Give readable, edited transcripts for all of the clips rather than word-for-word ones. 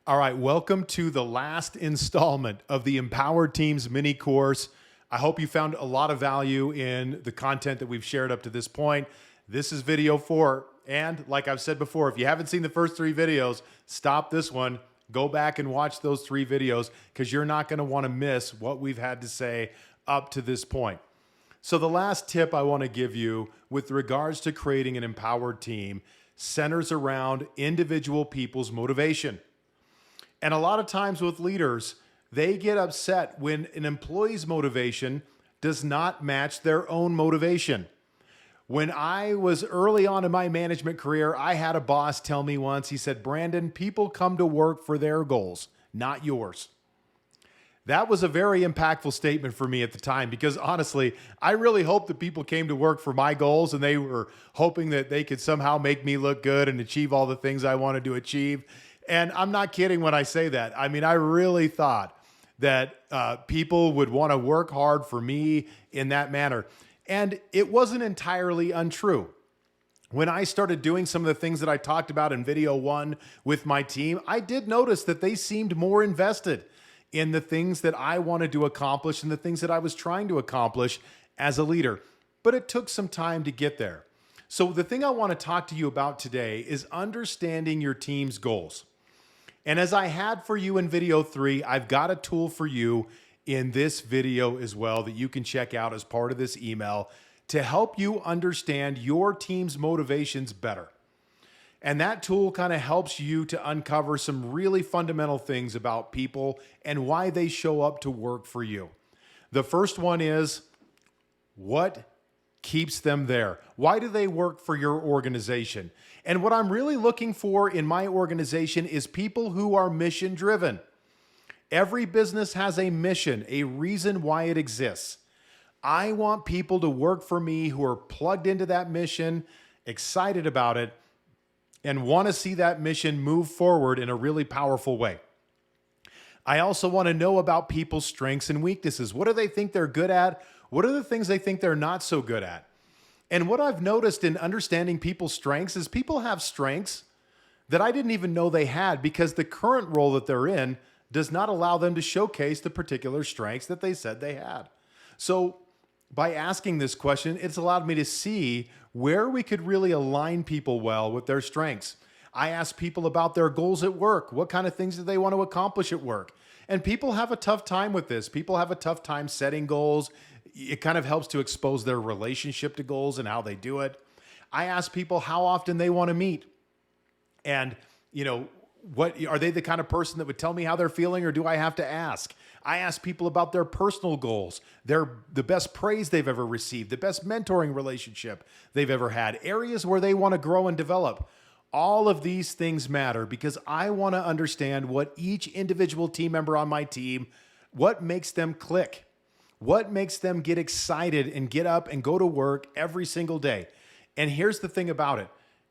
All right, welcome to the last installment of the Empowered Teams mini course. I hope you found a lot of value in the content that we've shared up to this point. This is video 4, and like I've said before, if you haven't seen the first 3 videos, stop this one, go back and watch those 3 videos because you're not going to want to miss what we've had to say up to this point. So the last tip I want to give you with regards to creating an empowered team centers around individual people's motivation. And a lot of times with leaders, they get upset when an employee's motivation does not match their own motivation. When I was early on in my management career, I had a boss tell me once, he said, "Brandon, people come to work for their goals, not yours." That was a very impactful statement for me at the time because honestly, I really hoped that people came to work for my goals and they were hoping that they could somehow make me look good and achieve all the things I wanted to achieve. And I'm not kidding when I say that. I mean, I really thought that people would want to work hard for me in that manner. And it wasn't entirely untrue. When I started doing some of the things that I talked about in video 1 with my team, I did notice that they seemed more invested in the things that I wanted to accomplish and the things that I was trying to accomplish as a leader. But it took some time to get there. So the thing I want to talk to you about today is understanding your team's goals. And as I had for you in video 3, I've got a tool for you in this video as well that you can check out as part of this email to help you understand your team's motivations better. And that tool kind of helps you to uncover some really fundamental things about people and why they show up to work for you. The first one is, what keeps them there? Why do they work for your organization? And what I'm really looking for in my organization is people who are mission driven. Every business has a mission, a reason why it exists. I want people to work for me who are plugged into that mission, excited about it, and want to see that mission move forward in a really powerful way. I also want to know about people's strengths and weaknesses. What do they think they're good at? What are the things they think they're not so good at? And what I've noticed in understanding people's strengths is people have strengths that I didn't even know they had because the current role that they're in does not allow them to showcase the particular strengths that they said they had. So by asking this question, it's allowed me to see where we could really align people well with their strengths. I ask people about their goals at work. What kind of things do they want to accomplish at work? And people have a tough time with this. People have a tough time setting goals. It kind of helps to expose their relationship to goals and how they do it. I ask people how often they want to meet. And, what are they the kind of person that would tell me how they're feeling, or do I have to ask? I ask people about their personal goals, the best praise they've ever received, the best mentoring relationship they've ever had, areas where they want to grow and develop. All of these things matter because I want to understand what each individual team member on my team, what makes them click, what makes them get excited and get up and go to work every single day. And here's the thing about it.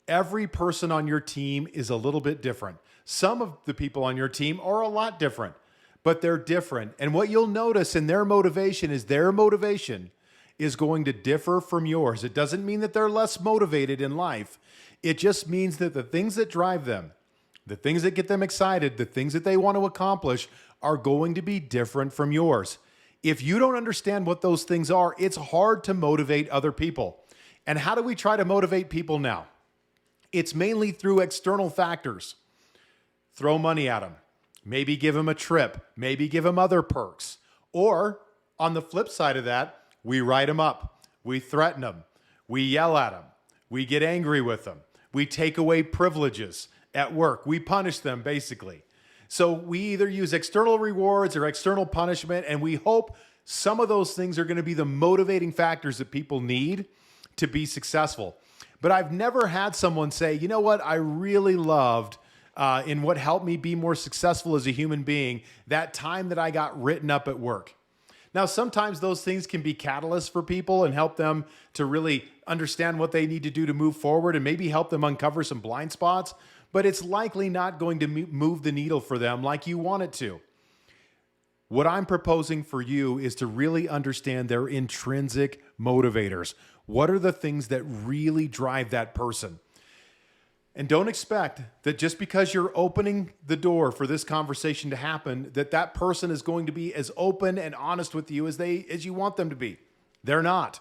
Every person on your team is a little bit different. Some of the people on your team are a lot different, but they're different. And what you'll notice in their motivation is going to differ from yours. It doesn't mean that they're less motivated in life. It just means that the things that drive them, the things that get them excited, the things that they want to accomplish are going to be different from yours. If you don't understand what those things are, it's hard to motivate other people. And how do we try to motivate people now? It's mainly through external factors. Throw money at them. Maybe give them a trip. Maybe give them other perks. Or on the flip side of that, we write them up. We threaten them. We yell at them. We get angry with them. We take away privileges at work. We punish them, basically. So we either use external rewards or external punishment, and we hope some of those things are going to be the motivating factors that people need to be successful. But I've never had someone say, you know what, I really loved in what helped me be more successful as a human being, that time that I got written up at work. Now, sometimes those things can be catalysts for people and help them to really understand what they need to do to move forward and maybe help them uncover some blind spots, but it's likely not going to move the needle for them like you want it to. What I'm proposing for you is to really understand their intrinsic motivators. What are the things that really drive that person? And don't expect that just because you're opening the door for this conversation to happen, that person is going to be as open and honest with you as you want them to be. They're not.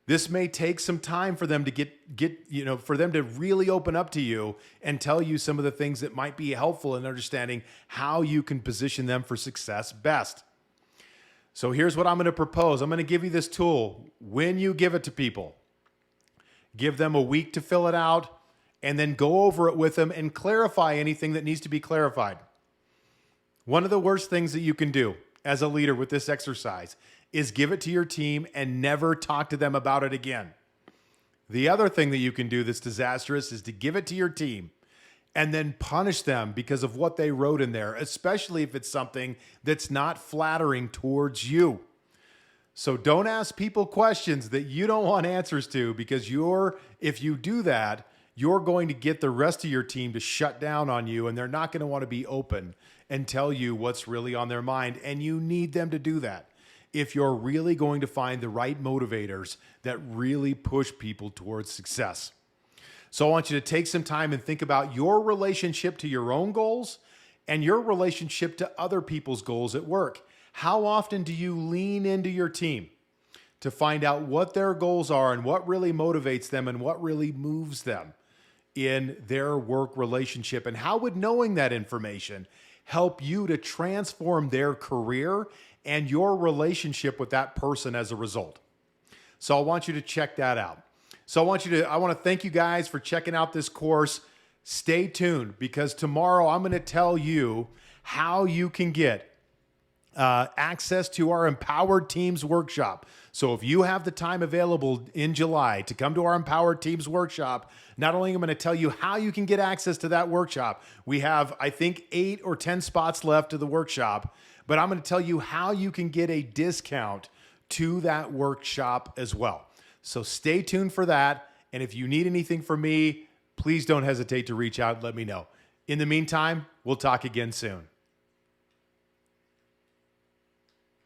This may take some time for them to for them to really open up to you and tell you some of the things that might be helpful in understanding how you can position them for success best. So here's what I'm going to propose. I'm going to give you this tool. When you give it to people, give them a week to fill it out, and then go over it with them and clarify anything that needs to be clarified. One of the worst things that you can do as a leader with this exercise is give it to your team and never talk to them about it again. The other thing that you can do that's disastrous is to give it to your team and then punish them because of what they wrote in there, especially if it's something that's not flattering towards you. So don't ask people questions that you don't want answers to, because if you do that, you're going to get the rest of your team to shut down on you, and they're not going to want to be open and tell you what's really on their mind. And you need them to do that if you're really going to find the right motivators that really push people towards success. So I want you to take some time and think about your relationship to your own goals and your relationship to other people's goals at work. How often do you lean into your team to find out what their goals are and what really motivates them and what really moves them in their work relationship? And how would knowing that information help you to transform their career and your relationship with that person as a result? So I want you to check that out. So I want to thank you guys for checking out this course. Stay tuned, because tomorrow I'm going to tell you how you can get access to our Empowered Teams workshop. So if you have the time available in July to come to our Empowered Teams workshop, not only am I going to tell you how you can get access to that workshop, we have, I think, 8 or 10 spots left of the workshop, but I'm going to tell you how you can get a discount to that workshop as well. So stay tuned for that. And if you need anything from me, please don't hesitate to reach out and let me know. In the meantime, we'll talk again soon.